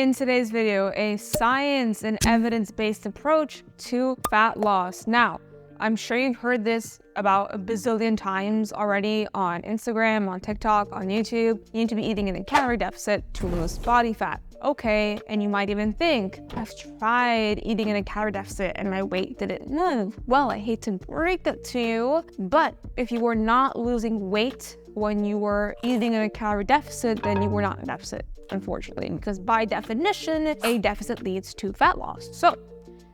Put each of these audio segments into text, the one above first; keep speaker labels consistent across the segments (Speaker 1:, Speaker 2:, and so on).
Speaker 1: In today's video, a science and evidence-based approach to fat loss. Now, I'm sure you've heard this about a bazillion times already on Instagram, on TikTok, on YouTube. You need to be eating in a calorie deficit to lose body fat. Okay, and you might even think, I've tried eating in a calorie deficit and my weight didn't move. Well, I hate to break that to you, but if you were not losing weight when you were eating in a calorie deficit, then you were not in a deficit, unfortunately, because by definition, a deficit leads to fat loss. So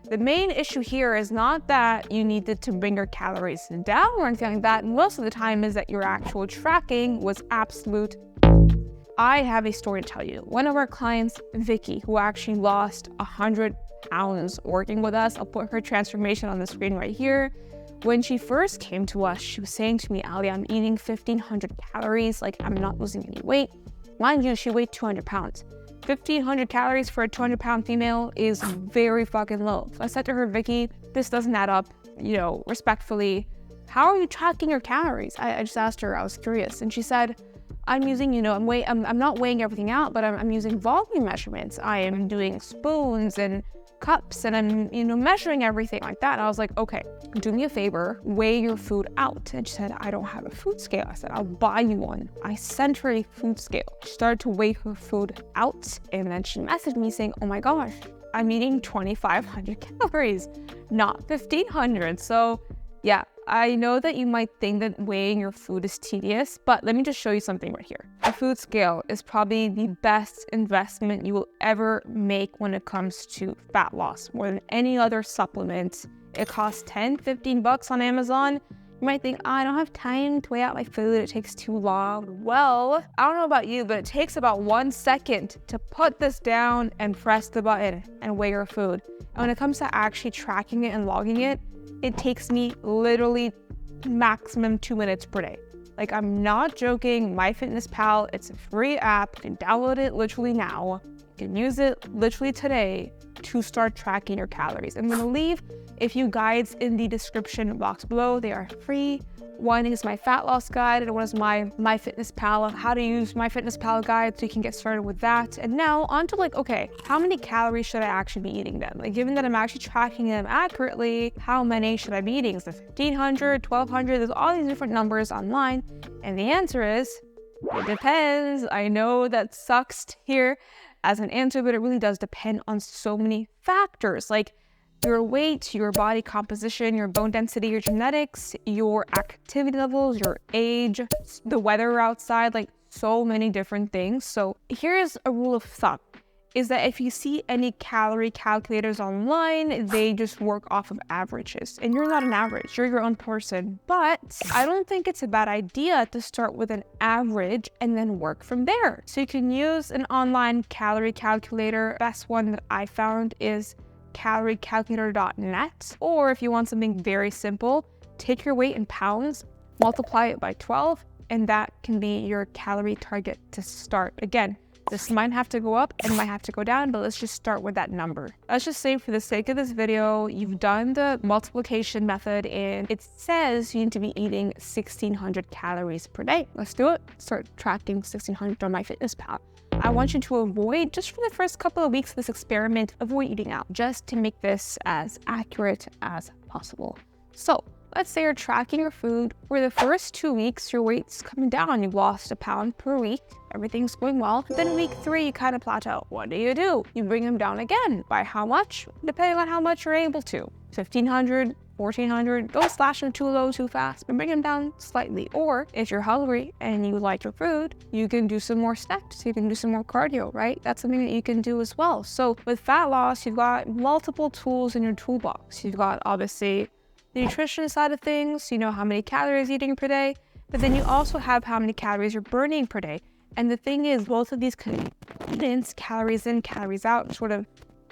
Speaker 1: the main issue here is not that you needed to bring your calories down or anything like that. Most of the time is that your actual tracking was absolute. I have a story to tell you. One of our clients, Vicky, who actually lost 100 pounds working with us, I'll put her transformation on the screen right here. When she first came to us, she was saying to me, Ali, I'm eating 1,500 calories, like I'm not losing any weight. Mind you, she weighed 200 pounds. 1,500 calories for a 200-pound female is very fucking low. So I said to her, Vicky, this doesn't add up, respectfully. How are you tracking your calories? I just asked her, I was curious. And she said, I'm using, I'm not weighing everything out, but I'm using volume measurements. I am doing spoons and cups and I'm, measuring everything like that. And I was like, okay, do me a favor, weigh your food out. And she said, I don't have a food scale. I said, I'll buy you one. I sent her a food scale. She started to weigh her food out. And then she messaged me saying, oh my gosh, I'm eating 2,500 calories, not 1,500. So yeah, I know that you might think that weighing your food is tedious, but let me just show you something right here. A food scale is probably the best investment you will ever make when it comes to fat loss, more than any other supplement. It costs 10, 15 bucks on Amazon. You might think, I don't have time to weigh out my food, it takes too long. Well, I don't know about you, but it takes about 1 second to put this down and press the button and weigh your food. And when it comes to actually tracking it and logging it, it takes me literally maximum 2 minutes per day. Like, I'm not joking. MyFitnessPal, it's a free app. You can download it literally now. You can use it literally today to start tracking your calories. I'm gonna leave a few guides in the description box below. They are free. One is my fat loss guide, and one is my MyFitnessPal, how to use MyFitnessPal guide, so you can get started with that. And now on to okay, how many calories should I actually be eating then? Like, given that I'm actually tracking them accurately, how many should I be eating? Is it 1,500, 1,200? There's all these different numbers online. And the answer is, it depends. I know that sucks to hear as an answer, but it really does depend on so many factors, like your weight, your body composition, your bone density, your genetics, your activity levels, your age, the weather outside, like so many different things. So here's a rule of thumb, is that if you see any calorie calculators online, they just work off of averages. And you're not an average, you're your own person. But I don't think it's a bad idea to start with an average and then work from there. So you can use an online calorie calculator. Best one that I found is caloriecalculator.net, or if you want something very simple, take your weight in pounds, multiply it by 12, and that can be your calorie target to start. Again, this might have to go up and might have to go down, but let's just start with that number. Let's just say for the sake of this video, you've done the multiplication method and it says you need to be eating 1,600 calories per day. Let's do it. Start tracking 1,600 on MyFitnessPal. I want you to avoid, just for the first couple of weeks of this experiment, avoid eating out, just to make this as accurate as possible. So let's say you're tracking your food. For the first 2 weeks, your weight's coming down. You've lost a pound per week. Everything's going well. Then week 3, you kind of plateau. What do? You bring them down again. By how much? Depending on how much you're able to. 1,500, 1,400, don't slash them too low too fast, but bring them down slightly. Or if you're hungry and you like your food, you can do some more steps, you can do some more cardio, right? That's something that you can do as well. So with fat loss, you've got multiple tools in your toolbox. You've got obviously the nutrition side of things, how many calories you're eating per day, but then you also have how many calories you're burning per day. And the thing is, both of these components, calories in, calories out, sort of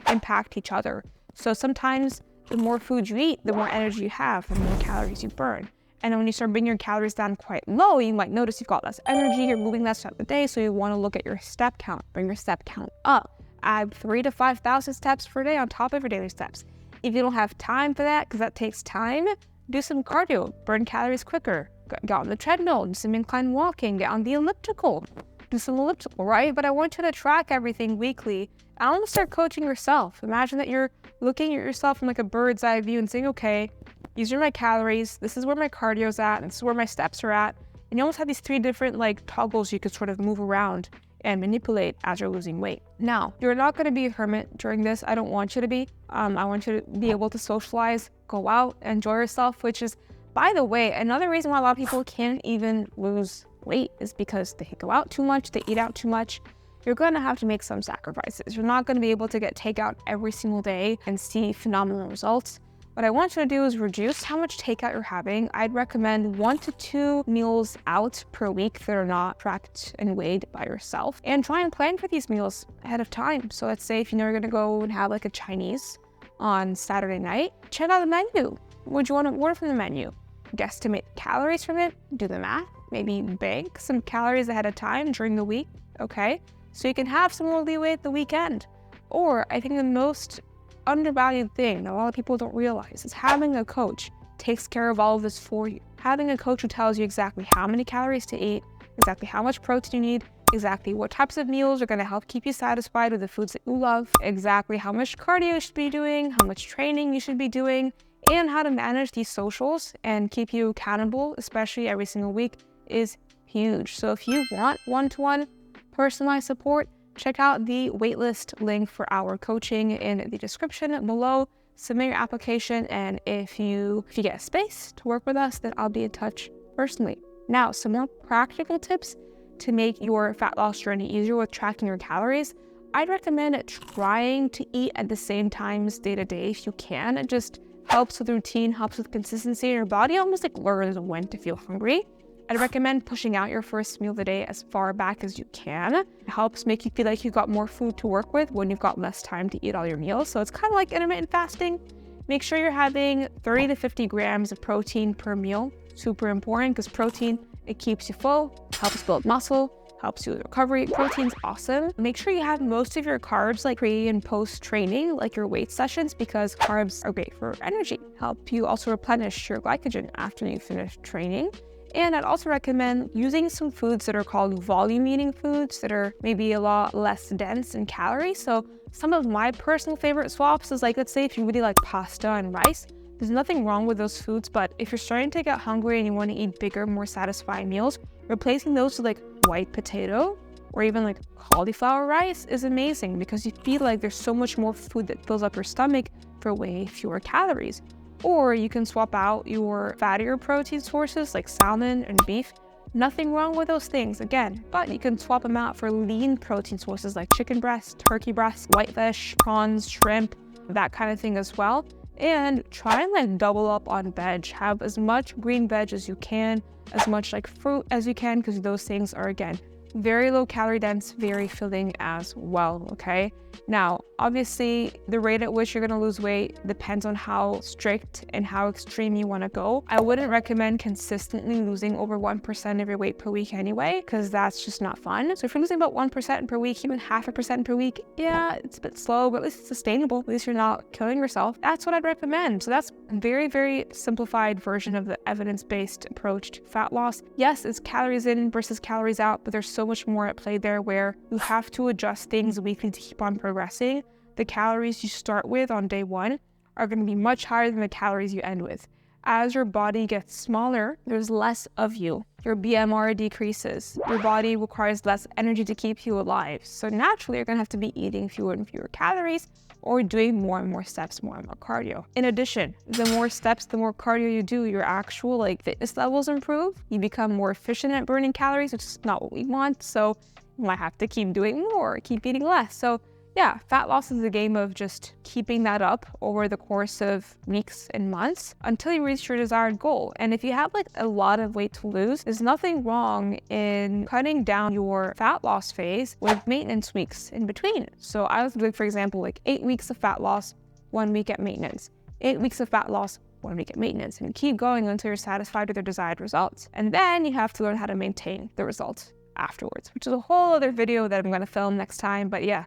Speaker 1: impact each other. So sometimes the more food you eat, the more energy you have, the more calories you burn. And then when you start bringing your calories down quite low, you might notice you've got less energy, you're moving less throughout the day, so you want to look at your step count, bring your step count up. Add 3,000 to 5,000 steps per day on top of your daily steps. If you don't have time for that, because that takes time, do some cardio, burn calories quicker. Get on the treadmill, do some incline walking, get on the elliptical. do some elliptical, right? But I want you to track everything weekly. I want to start coaching yourself. Imagine that you're looking at yourself from like a bird's eye view and saying, okay, these are my calories, this is where my cardio's at, and this is where my steps are at. And you almost have these 3 different like toggles you could sort of move around and manipulate as you're losing weight. Now, you're not going to be a hermit during this. I don't want you to be. I want you to be able to socialize, go out, enjoy yourself, which is, by the way, another reason why a lot of people can't even lose weight is because they go out too much, they eat out too much. You're going to have to make some sacrifices. You're not going to be able to get takeout every single day and see phenomenal results. What I want you to do is reduce how much takeout you're having. I'd recommend 1 to 2 meals out per week that are not tracked and weighed by yourself. And try and plan for these meals ahead of time. So let's say if you know you're gonna go and have like a Chinese on Saturday night, check out the menu. What do you want to order from the menu? Guesstimate calories from it, do the math, maybe bank some calories ahead of time during the week, okay? So you can have some more leeway at the weekend. Or I think the most undervalued thing that a lot of people don't realize is having a coach takes care of all of this for you. Having a coach who tells you exactly how many calories to eat, exactly how much protein you need, exactly what types of meals are going to help keep you satisfied with the foods that you love, exactly how much cardio you should be doing, how much training you should be doing, and how to manage these socials and keep you accountable, especially every single week, is huge. So if you want one-to-one personalized support, check out the waitlist link for our coaching in the description below. Submit your application, and if you get a space to work with us, then I'll be in touch personally. Now, some more practical tips to make your fat loss journey easier with tracking your calories. I'd recommend trying to eat at the same times day to day if you can. It just helps with routine, helps with consistency. Your body almost like learns when to feel hungry. I'd recommend pushing out your first meal of the day as far back as you can. It helps make you feel like you've got more food to work with when you've got less time to eat all your meals. So it's kind of like intermittent fasting. Make sure you're having 30 to 50 grams of protein per meal. Super important because protein, it keeps you full, helps build muscle, helps you with recovery. Protein's awesome. Make sure you have most of your carbs like pre and post training, like your weight sessions, because carbs are great for energy. Help you also replenish your glycogen after you finish training. And I'd also recommend using some foods that are called volume eating foods that are maybe a lot less dense in calories. So some of my personal favorite swaps is like, let's say if you really like pasta and rice, there's nothing wrong with those foods, but if you're starting to get hungry and you want to eat bigger, more satisfying meals, replacing those with like white potato or even like cauliflower rice is amazing because you feel like there's so much more food that fills up your stomach for way fewer calories. Or you can swap out your fattier protein sources like salmon and beef. Nothing wrong with those things, again, but you can swap them out for lean protein sources like chicken breast, turkey breast, whitefish, prawns, shrimp, that kind of thing as well. And try and like double up on veg. Have as much green veg as you can, as much like fruit as you can, because those things are, again, very low calorie dense, very filling as well, okay? Now, obviously, the rate at which you're gonna lose weight depends on how strict and how extreme you wanna go. I wouldn't recommend consistently losing over 1% of your weight per week anyway, because that's just not fun. So if you're losing about 1% per week, even 0.5% per week, yeah, it's a bit slow, but at least it's sustainable. At least you're not killing yourself. That's what I'd recommend. So that's a very, very simplified version of the evidence-based approach to fat loss. Yes, it's calories in versus calories out, but there's so much more at play there where you have to adjust things weekly to keep on progressing. The calories you start with on day 1 are going to be much higher than the calories you end with. As your body gets smaller, there's less of you. Your BMR decreases. Your body requires less energy to keep you alive. So naturally, you're going to have to be eating fewer and fewer calories or doing more and more steps, more and more cardio. In addition, the more steps, the more cardio you do, your actual like fitness levels improve. You become more efficient at burning calories, which is not what we want. So you might have to keep doing more, keep eating less. So yeah, fat loss is a game of just keeping that up over the course of weeks and months until you reach your desired goal. And if you have like a lot of weight to lose, there's nothing wrong in cutting down your fat loss phase with maintenance weeks in between. So I was doing, for example, like 8 weeks of fat loss, 1 week at maintenance, 8 weeks of fat loss, 1 week at maintenance, and keep going until you're satisfied with your desired results. And then you have to learn how to maintain the results afterwards, which is a whole other video that I'm going to film next time. But yeah,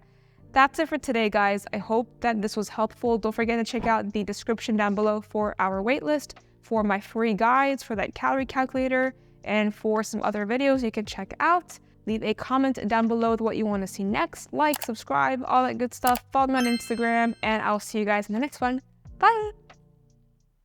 Speaker 1: that's it for today, guys. I hope that this was helpful. Don't forget to check out the description down below for our waitlist, for my free guides, for that calorie calculator, and for some other videos you can check out. Leave a comment down below with what you want to see next. Like, subscribe, all that good stuff. Follow me on Instagram, and I'll see you guys in the next one. Bye!